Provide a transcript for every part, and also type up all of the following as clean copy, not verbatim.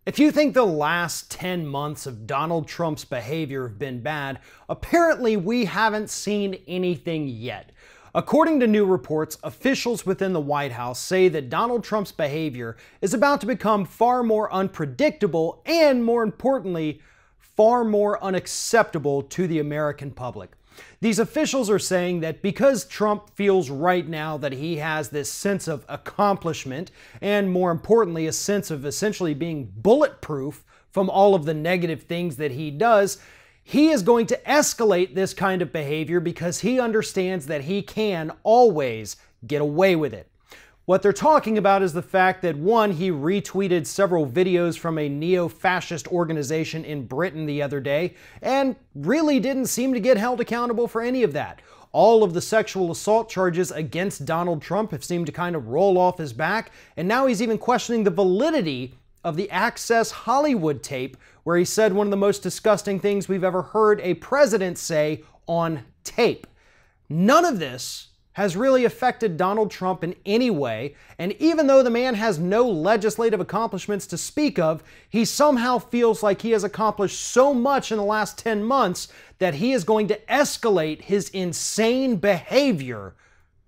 If you think the last 10 months of Donald Trump's behavior have been bad, apparently we haven't seen anything yet. According to new reports, officials within the White House say that Donald Trump's behavior is about to become far more unpredictable and, more importantly, far more unacceptable to the American public. These officials are saying that because Trump feels right now that he has this sense of accomplishment and, more importantly, a sense of essentially being bulletproof from all of the negative things that he does, he is going to escalate this kind of behavior because he understands that he can always get away with it. What they're talking about is the fact that, one, he retweeted several videos from a neo-fascist organization in Britain the other day and really didn't seem to get held accountable for any of that. All of the sexual assault charges against Donald Trump have seemed to kind of roll off his back, and now he's even questioning the validity of the Access Hollywood tape where he said one of the most disgusting things we've ever heard a president say on tape. None of this has really affected Donald Trump in any way, and even though the man has no legislative accomplishments to speak of, he somehow feels like he has accomplished so much in the last 10 months that he is going to escalate his insane behavior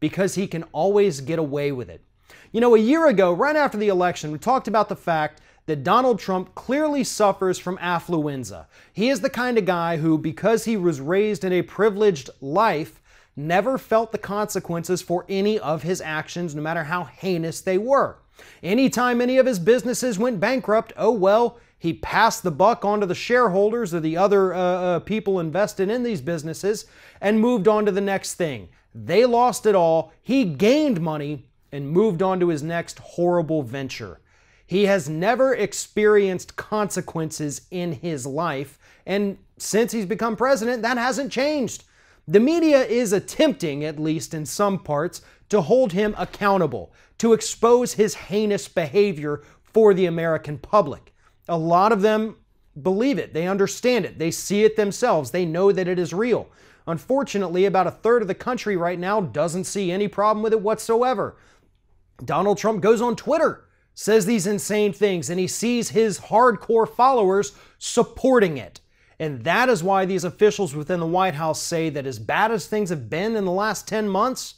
because he can always get away with it. You know, a year ago, right after the election, we talked about the fact that Donald Trump clearly suffers from affluenza. He is the kind of guy who, because he was raised in a privileged life, never felt the consequences for any of his actions, no matter how heinous they were. Anytime any of his businesses went bankrupt, oh well, he passed the buck onto the shareholders or the other people invested in these businesses and moved on to the next thing. They lost it all, he gained money and moved on to his next horrible venture. He has never experienced consequences in his life, and since he's become president, that hasn't changed. The media is attempting, at least in some parts, to hold him accountable, to expose his heinous behavior for the American public. A lot of them believe it, they understand it, they see it themselves, they know that it is real. Unfortunately, about a third of the country right now doesn't see any problem with it whatsoever. Donald Trump goes on Twitter, says these insane things, and he sees his hardcore followers supporting it. And that is why these officials within the White House say that as bad as things have been in the last 10 months,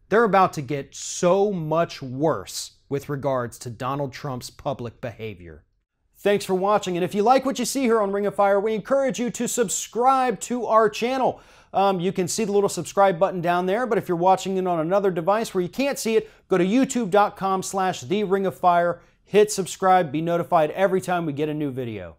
they're about to get so much worse with regards to Donald Trump's public behavior. Thanks for watching, and if you like what you see here on Ring of Fire, we encourage you to subscribe to our channel. You can see the little subscribe button down there, but if you're watching it on another device where you can't see it, go to youtube.com/TheRingOfFire, hit subscribe, be notified every time we get a new video.